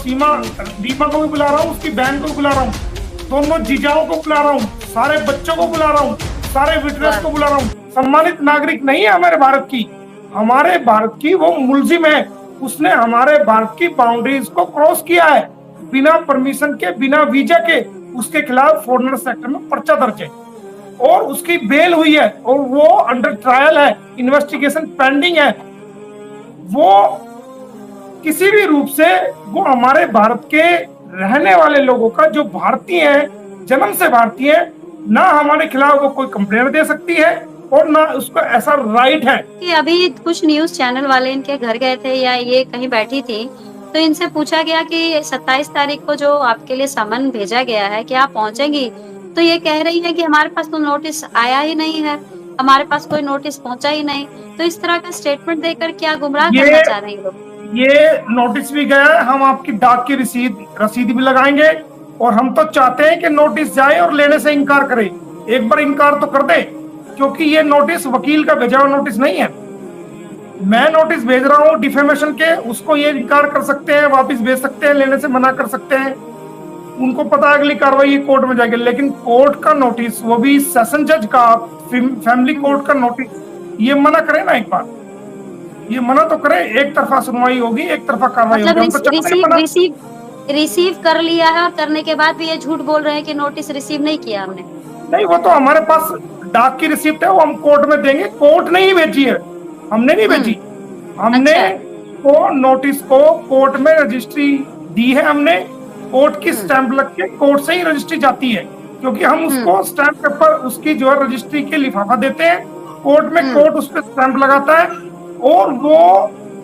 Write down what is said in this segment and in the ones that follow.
सीमा दीपा को भी बुला रहा हूँ, उसकी बहन को भी बुला रहा हूँ, दोनों जीजाओं को बुला रहा हूँ, सारे बच्चों को बुला रहा हूँ, सारे विटनेस को बुला रहा हूँ। सम्मानित नागरिक नहीं है हमारे भारत की, हमारे भारत की वो मुलजिम है, उसने हमारे भारत की बाउंड्रीज को क्रॉस किया है बिना परमिशन के, बिना वीजा के। उसके खिलाफ फॉरेनर सेक्टर में पर्चा दर्ज है और उसकी बेल हुई है और वो अंडर ट्रायल है, इन्वेस्टिगेशन पेंडिंग है। वो किसी भी रूप से वो हमारे भारत के रहने वाले लोगों का, जो भारतीय है, जन्म से भारतीय है, ना हमारे खिलाफ वो कोई कंप्लेंट दे सकती है और ना उसका ऐसा राइट है। कि अभी कुछ न्यूज चैनल वाले इनके घर गए थे या ये कहीं बैठी थी, तो इनसे पूछा गया कि 27 तारीख को जो आपके लिए समन भेजा गया है क्या आप पहुंचेंगी, तो ये कह रही है कि हमारे पास तो नोटिस आया ही नहीं है, हमारे पास कोई नोटिस पहुंचा ही नहीं। तो इस तरह का स्टेटमेंट देकर क्या गुमराह करना चाह रहे हैं लोग? ये नोटिस भी गया है, हम आपकी डाक की रसीद भी लगाएंगे और हम तो चाहते हैं कि नोटिस जाए और लेने से इनकार करे। एक बार इनकार तो कर दे, क्योंकि ये नोटिस वकील का भेजा हुआ नोटिस नहीं है। मैं नोटिस भेज रहा हूँ डिफेमेशन के, उसको ये इनकार कर सकते हैं, वापस भेज सकते हैं, लेने से मना कर सकते हैं। उनको पता है अगली कार्रवाई कोर्ट में जाएगी, लेकिन कोर्ट का नोटिस, वो भी सेशन जज का, फैमिली कोर्ट का नोटिस, ये मना करे ना एक बार, ये मना तो करे। एक तरफा सुनवाई होगी, एक तरफा कार्रवाई होगी। मतलब रिसीव कर लिया है और करने के बाद भी ये झूठ बोल रहे हैं कि नोटिस रिसीव नहीं किया हमने। नहीं, वो तो हमारे पास डाक की रिसिप्ट है, वो हम कोर्ट में देंगे। कोर्ट ने ही भेजी है, हमने नहीं भेजी। हमने वो नोटिस को कोर्ट में रजिस्ट्री दी है, हमने कोर्ट की स्टैंप लग के कोर्ट से ही रजिस्ट्री जाती है, क्योंकि हम उसको स्टैंप पेपर, उसकी जो है रजिस्ट्री के लिफाफा देते हैं कोर्ट में, कोर्ट उस पर स्टैंप लगाता है और वो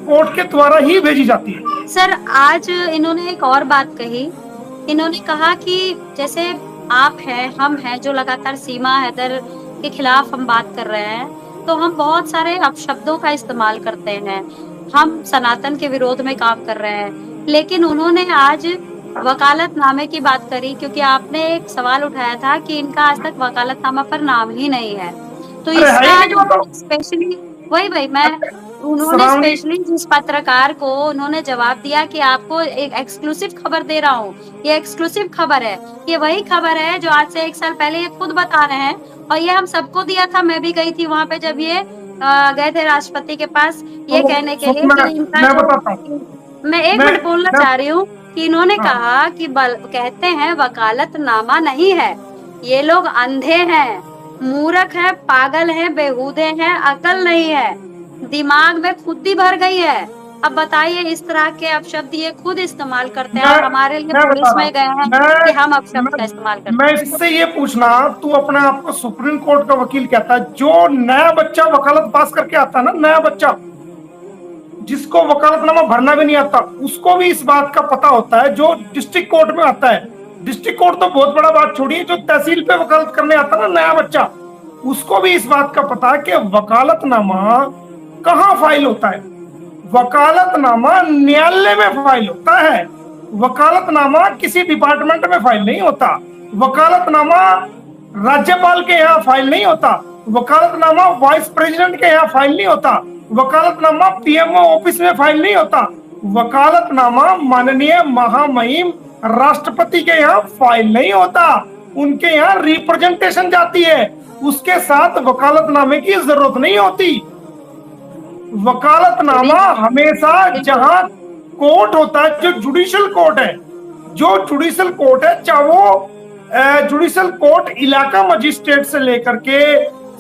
कोर्ट के द्वारा ही भेजी जाती है। सर, आज इन्होंने एक और बात कही, इन्होंने कहा कि जैसे आप हैं, हम हैं, जो लगातार सीमा हैदर के खिलाफ हम बात कर रहे हैं, तो हम बहुत सारे अपशब्दों का इस्तेमाल करते हैं, हम सनातन के विरोध में काम कर रहे हैं। लेकिन उन्होंने आज वकालतनामे की बात करी, क्योंकि आपने एक सवाल उठाया था कि इनका आज तक वकालतनामा पर नाम ही नहीं है। तो इसका स्पेशली उन्होंने स्पेशली जिस पत्रकार को उन्होंने जवाब दिया कि आपको एक एक्सक्लूसिव खबर दे रहा हूँ, ये एक्सक्लूसिव खबर है, ये वही खबर है जो आज से 1 साल पहले ये खुद बता रहे हैं, और ये हम सबको दिया था। मैं भी गई थी वहाँ पे जब ये गए थे राष्ट्रपति के पास, ये कहने के लिए कि इनका मैं 1 मिनट बोलना चाह रही हूँ कि इन्होंने कहा कि कहते हैं वकालतनामा नहीं है, ये लोग अंधे हैं, मूर्ख है, पागल है, बेहूदे हैं, अकल नहीं है, दिमाग में खुदी भर गई है। अब बताइए, इस तरह के अपशब्द ये खुद इस्तेमाल करते हैं और हमारे लिए पुलिस में गए हैं कि हम अपशब्द का इस्तेमाल करते हैं। मैं इससे ये पूछना, तू अपने आप को सुप्रीम कोर्ट का वकील कहता है, जो नया बच्चा वकालत पास करके आता है ना, नया बच्चा जिसको वकालतनामा भरना भी नहीं आता, उसको भी इस बात का पता होता है, जो डिस्ट्रिक्ट कोर्ट में आता है। डिस्ट्रिक्ट कोर्ट तो बहुत बड़ा बात छोड़िए, जो तहसील पे वकालत करने आता है ना नया बच्चा, उसको भी इस बात का पता है कि वकालतनामा कहाँ फाइल होता है। वकालतनामा न्यायालय में फाइल होता है, वकालतनामा किसी डिपार्टमेंट में फाइल नहीं होता, वकालतनामा राज्यपाल के यहाँ फाइल नहीं होता, वकालतनामा वाइस प्रेसिडेंट के यहाँ फाइल नहीं होता, वकालतनामा पीएमओ ऑफिस में फाइल नहीं होता, वकालतनामा माननीय महामहिम राष्ट्रपति के यहाँ फाइल नहीं होता, उनके यहाँ रिप्रेजेंटेशन जाती है, उसके साथ वकालतनामे की जरूरत नहीं होती। वकालतनामा हमेशा जहां कोर्ट होता है, जो जुडिशियल कोर्ट है, जो जुडिशियल कोर्ट है, चाहे वो जुडिशियल कोर्ट इलाका मजिस्ट्रेट से लेकर के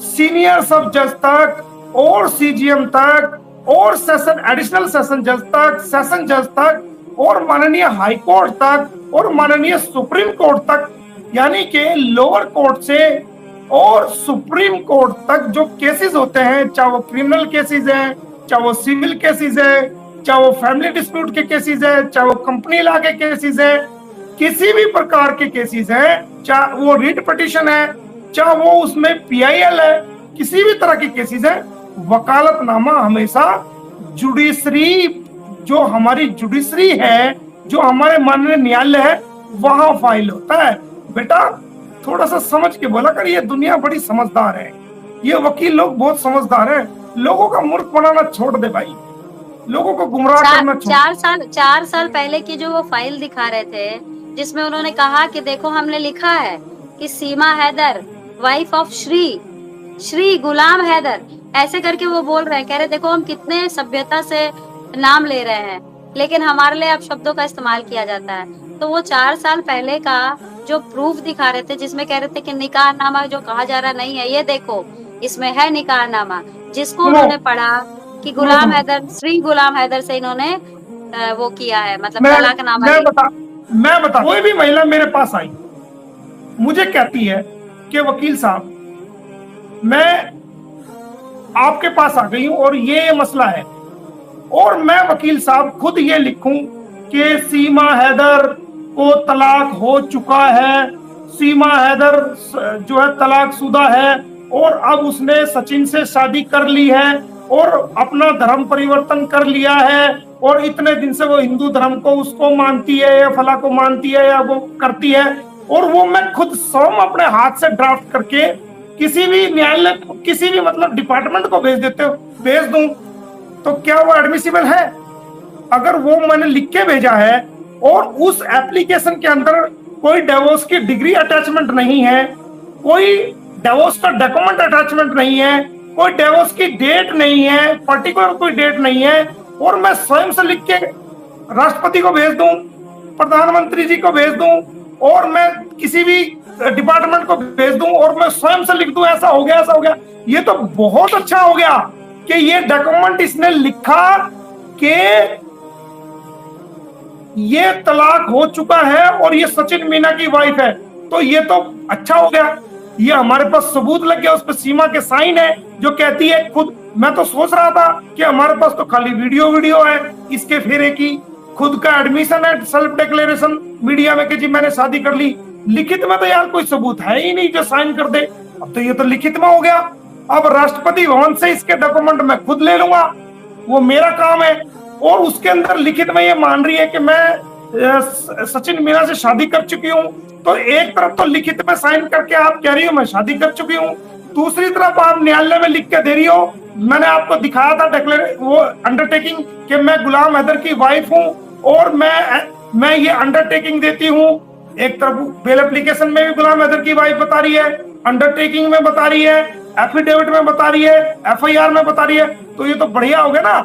सीनियर सब जज तक और सीजीएम तक और सेशन एडिशनल सेशन जज तक, सेशन जज तक और माननीय हाई कोर्ट तक और माननीय सुप्रीम कोर्ट तक, यानी कि लोअर कोर्ट से और सुप्रीम कोर्ट तक जो केसेस होते हैं, चाहे वो क्रिमिनल केसेस हैं, चाहे वो सिविल केसेस है, चाहे वो फैमिली डिस्प्यूट के केसेस है, चाहे वो कंपनी लॉ के केसेस है, किसी भी प्रकार के केसेस हैं, चाहे वो रिट पिटीशन है, चाहे वो उसमें पीआईएल है, किसी भी तरह के केसेस है, वकालतनामा हमेशा जुडिशरी, जो हमारी जुडिशरी है, जो हमारे माननीय न्यायालय है, वहां फाइल होता है। बेटा थोड़ा सा समझ के बोला कर, ये दुनिया बड़ी समझदार है, ये वकील लोग बहुत समझदार है, लोगों का मूर्ख बनाना छोड़ दे भाई, लोगों को गुमराह करना छोड़। 4 साल पहले की जो वो फाइल दिखा रहे थे, जिसमें उन्होंने कहा कि देखो हमने लिखा है कि सीमा हैदर वाइफ ऑफ श्री गुलाम हैदर, ऐसे करके वो बोल रहे हैं, कह रहे देखो हम कितने सभ्यता से नाम ले रहे हैं, लेकिन हमारे लिए अब शब्दों का इस्तेमाल किया जाता है। तो वो 4 साल पहले का जो प्रूफ दिखा रहे थे, जिसमें कह रहे थे कि निकाहनामा जो कहा जा रहा नहीं है, ये देखो इसमें है निकाहनामा, जिसको उन्होंने पढ़ा कि गुलाम हैदर, श्री गुलाम हैदर से इन्होंने वो किया है, मतलब तलाकनामा मैं बता कोई भी महिला मेरे पास आई, मुझे कहती है कि वकील साहब मैं आपके पास आ गई हूं और ये मसला है, और मैं वकील साहब खुद ये लिखूं कि सीमा हैदर को तलाक हो चुका है, सीमा हैदर जो है तलाकशुदा है, और अब उसने सचिन से शादी कर ली है और अपना धर्म परिवर्तन कर लिया है, और इतने दिन से वो हिंदू धर्म को उसको मानती है या फला को मानती है या वो करती है, और वो मैं खुद स्वयं अपने हाथ से ड्राफ्ट करके किसी भी न्यायालय, किसी भी मतलब डिपार्टमेंट को भेज दूं, तो क्या वो एडमिसिबल है? अगर वो मैंने लिख के भेजा है और उस एप्लीकेशन के अंदर कोई डिवोर्स की डिग्री अटैचमेंट नहीं है, कोई डिवोर्स का डॉक्यूमेंट अटैचमेंट नहीं है, कोई डिवोर्स की डेट नहीं है, पर्टिकुलर कोई डेट नहीं है, और मैं स्वयं से लिख के राष्ट्रपति को भेज दूं, प्रधानमंत्री जी को भेज दूं, और मैं किसी भी डिपार्टमेंट को भेज दूं, और मैं स्वयं से लिख दूं ऐसा हो गया, ऐसा हो गया, ये तो बहुत अच्छा हो गया कि ये डॉक्यूमेंट इसने लिखा कि ये तलाक हो चुका है और ये सचिन मीना की वाइफ है, तो ये तो अच्छा हो गया, ये हमारे पास सबूत लग गया, उस पर सीमा के साइन है जो कहती है खुद। मैं तो सोच रहा था कि हमारे पास तो खाली वीडियो है इसके फेरे की, खुद का एडमिशन है, सेल्फ डिक्लेरेशन मीडिया में कि जी मैंने शादी कर ली, लिखित में तो यार कोई सबूत है ही नहीं जो साइन कर दे। अब तो ये तो लिखित में हो गया, अब राष्ट्रपति भवन से इसके डॉक्यूमेंट मैं खुद ले लूंगा, वो मेरा काम है, और उसके अंदर लिखित में ये मान रही है कि मैं सचिन मीना से शादी कर चुकी हूँ, तो एक तरफ तो लिखित में साइन करके आप कह रही हो मैं शादी कर चुकी हूँ, दूसरी तरफ आप न्यायालय में लिख के दे रही हो, मैंने आपको दिखाया था वो अंडरटेकिंग कि मैं गुलाम हैदर की वाइफ हूँ, और मैं ये अंडरटेकिंग देती हूँ। एक तरफ बेल एप्लीकेशन में भी गुलाम हैदर की वाइफ बता रही है, अंडरटेकिंग में बता रही है, एफिडेविट में बता रही है, एफआईआर में बता रही है, तो ये तो बढ़िया हो गया ना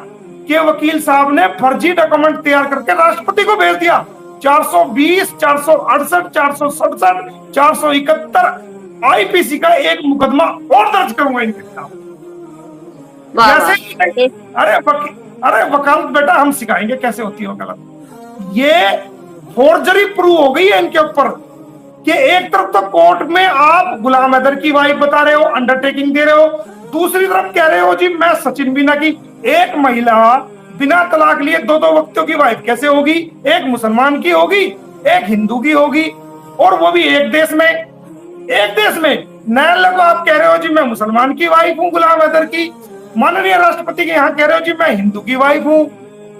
कि वकील साहब ने फर्जी डॉक्यूमेंट तैयार करके राष्ट्रपति को भेज दिया। 420, 468, 467, 471 आईपीसी का एक मुकदमा और दर्ज करूंगा इनके खिलाफ। जैसे अरे वकालत बेटा हम सिखाएंगे कैसे होती है वकालत। ये फोर्जरी प्रूव हो गई है इनके ऊपर कि एक तरफ तो कोर्ट में आप गुलाम हैदर की वाइफ बता रहे हो, अंडरटेकिंग दे रहे हो, दूसरी तरफ कह रहे हो जी मैं सचिन मीना की। एक महिला बिना तलाक लिए दो व्यक्तियों की वाइफ कैसे होगी? एक मुसलमान की होगी, एक हिंदू की होगी, और वो भी एक देश में। न्यायालय को आप कह रहे हो जी मैं मुसलमान की वाइफ हूँ गुलाम हैदर की, माननीय राष्ट्रपति के यहाँ कह रहे हो जी मैं हिंदू की वाइफ हूँ,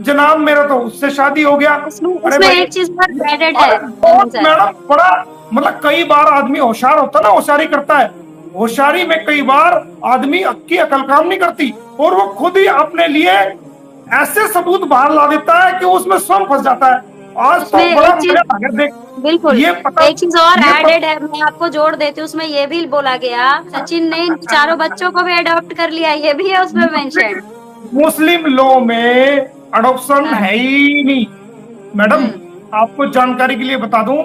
जनाब मेरा तो उससे शादी हो गया। उसमें एक चीज एडेड है मैडम, बड़ा मतलब कई बार आदमी होशियार होता ना, होशियारी करता है, होशियारी में कई बार आदमी की अकल काम नहीं करती, और वो खुद ही अपने लिए ऐसे सबूत बाहर ला देता है कि उसमें स्वयं फंस जाता है। आज तो बड़ा बिल्कुल एक चीज और एडेड है, मैं आपको जोड़ देती हूँ, उसमें ये भी बोला गया सचिन ने इन 4 बच्चों को भी अडॉप्ट कर लिया, ये भी है उसमें मेंशन। मुस्लिम लॉ में अडॉप्शन है ही नहीं मैडम, आपको जानकारी के लिए बता दूं,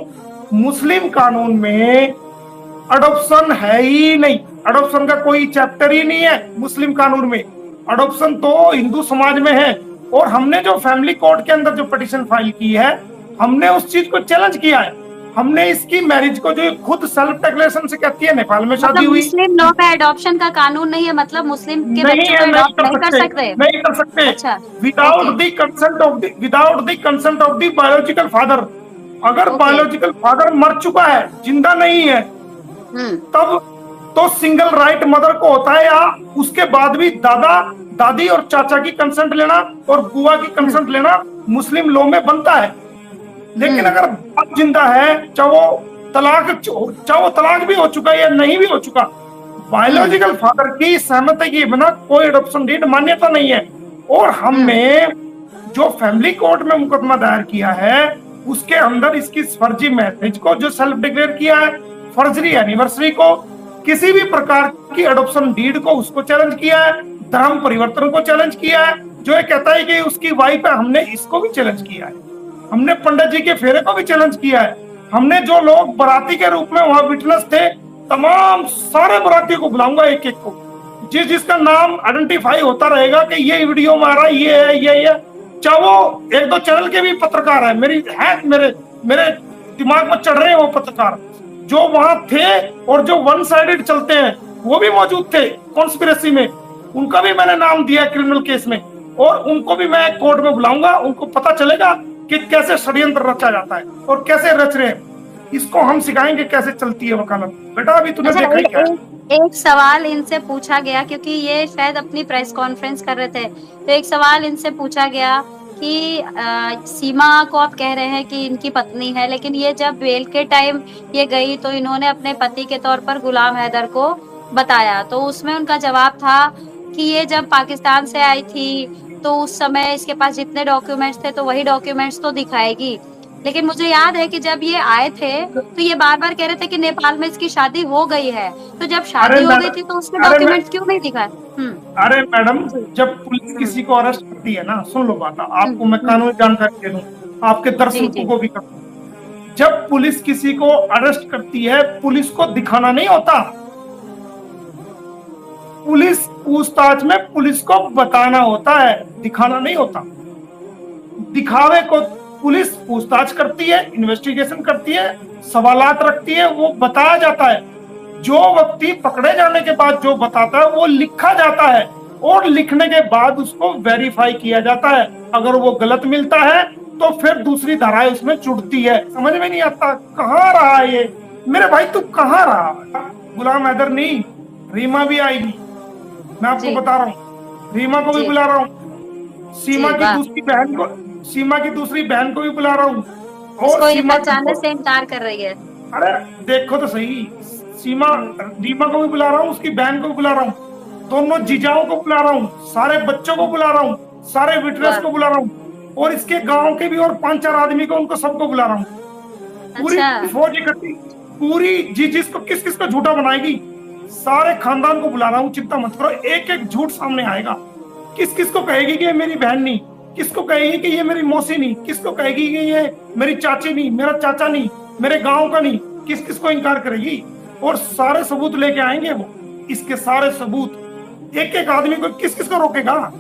मुस्लिम कानून में अडॉप्शन है ही नहीं, अडॉप्शन का कोई चैप्टर ही नहीं है मुस्लिम कानून में। अडॉप्शन तो हिंदू समाज में है, और हमने जो फैमिली कोर्ट के अंदर जो पिटीशन फाइल की है, हमने उस चीज को चैलेंज किया है। हमने इसकी मैरिज को जो खुद सेल्फ डिक्लेरेशन से कहती है नेपाल में शादी हुई, मुस्लिम लॉ में अडॉप्शन का कानून नहीं है, मतलब मुस्लिम के बच्चों को अडॉप्ट नहीं कर सकते। अच्छा, without the consent of the biological father. अगर बायोलॉजिकल फादर मर चुका है, जिंदा नहीं है, तब तो सिंगल राइट मदर को होता है, या उसके बाद भी दादा दादी और चाचा की कंसेंट लेना और बुआ की कंसेंट लेना मुस्लिम लॉ में बनता है। लेकिन अगर बाप जिंदा है, चाहे वो तलाक भी हो चुका है या नहीं भी हो चुका, बायोलॉजिकल फादर की सहमति के बिना कोई अडॉप्शन डीड मान्यता नहीं है। और हमने जो फैमिली कोर्ट में मुकदमा दायर किया है उसके अंदर इसकी फर्जी मैरिज को जो सेल्फ डिक्लेयर किया है, फर्जी एनिवर्सरी को, किसी भी प्रकार की एडॉप्शन डीड को उसको चैलेंज किया है, धर्म परिवर्तन को चैलेंज किया है, जो ये कहता है कि उसकी वाइफ है, हमने इसको भी चैलेंज किया है, हमने पंडित जी के फेरे को भी चैलेंज किया है, हमने जो लोग बराती के रूप में वहां विटनेस थे तमाम सारे बरातियों को बुलाऊंगा एक एक को, जिसका नाम आइडेंटिफाई होता रहेगा कि ये वीडियो में आ रहा है, ये है, ये है, चाहे वो एक दो चैनल के भी पत्रकार है, मेरे दिमाग में चढ़ रहे हैं वो पत्रकार जो वहां थे और जो वन साइडेड चलते हैं वो भी मौजूद थे कॉन्स्पिरेसी में, उनका भी मैंने नाम दिया क्रिमिनल केस में, और उनको भी मैं कोर्ट में बुलाऊंगा, उनको पता चलेगा कि कैसे षड्यंत्र रचा जाता है और कैसे रच रहे हैं। इसको हम सिखाएंगे कैसे चलती है वकालत। बेटा अभी तूने देखा ही क्या? एक सवाल इनसे पूछा गया, क्योंकि ये शायद अपनी प्रेस कॉन्फ्रेंस कर रहे थे, तो एक सवाल इनसे पूछा गया कि सीमा को आप कह रहे हैं कि इनकी पत्नी है, लेकिन ये जब बेल के टाइम ये गई तो इन्होंने अपने पति के तौर पर गुलाम हैदर को बताया, तो उसमें उनका जवाब था कि ये जब पाकिस्तान से आई थी तो उस समय इसके पास जितने डॉक्यूमेंट्स थे तो वही डॉक्यूमेंट्स तो दिखाएगी। लेकिन मुझे याद है कि जब ये आए थे तो ये बार बार कह रहे थे कि नेपाल में इसकी शादी हो गई है, तो जब शादी हो गई थी तो उसके डॉक्यूमेंट्स क्यों नहीं दिखाए? अरे मैडम, जब पुलिस किसी को अरेस्ट करती है ना, सुन लो बात, आपको मैं कानूनी जानकारी दे दूं, आपके दर्शकों को भी कर दूं। जब पुलिस किसी को अरेस्ट करती है पुलिस को दिखाना नहीं होता, पुलिस पूछताछ में पुलिस को बताना होता है, दिखाना नहीं होता। दिखावे को पुलिस पूछताछ करती है, इन्वेस्टिगेशन करती है, सवालात रखती है, वो बताया जाता है। जो व्यक्ति पकड़े जाने के बाद जो बताता है वो लिखा जाता है और लिखने के बाद उसको वेरीफाई किया जाता है। अगर वो गलत मिलता है तो फिर दूसरी धाराएं उसमें जुड़ती है। समझ में नहीं आता कहाँ रहा ये मेरे भाई, तू कहाँ रहा? गुलाम हैदर नहीं, रीमा भी आएगी, मैं आपको बता रहा हूँ, रीमा को भी बुला रहा हूँ, सीमा की दूसरी बहन को भी बुला रहा हूँ, और सीमा पहचानने से इनकार कर रही है। अरे देखो तो सही, रीमा को भी बुला रहा हूँ, उसकी बहन को भी बुला रहा हूँ, दोनों जीजाओं को बुला रहा हूँ, सारे बच्चों को बुला रहा हूँ, सारे विटनेस को बुला रहा हूँ, और इसके गांव के भी और 5-4 आदमी को, उनको सबको बुला रहा हूँ। पूरी फौज इकट्ठी, पूरी जिसको किस किस को झूठा बनाएगी सारे खानदान को बुला रहा हूँ, चिंता मत करो, एक एक झूठ सामने आएगा। किस किस को कहेगी कि ये मेरी बहन नहीं, किसको कहेगी कि ये मेरी मौसी नहीं, किसको कहेगी कि ये मेरी चाची नहीं, मेरा चाचा नहीं, मेरे गांव का नहीं, किस किस को इनकार करेगी, और सारे सबूत लेके आएंगे वो। इसके सारे सबूत एक एक आदमी को किस किस को रोकेगा?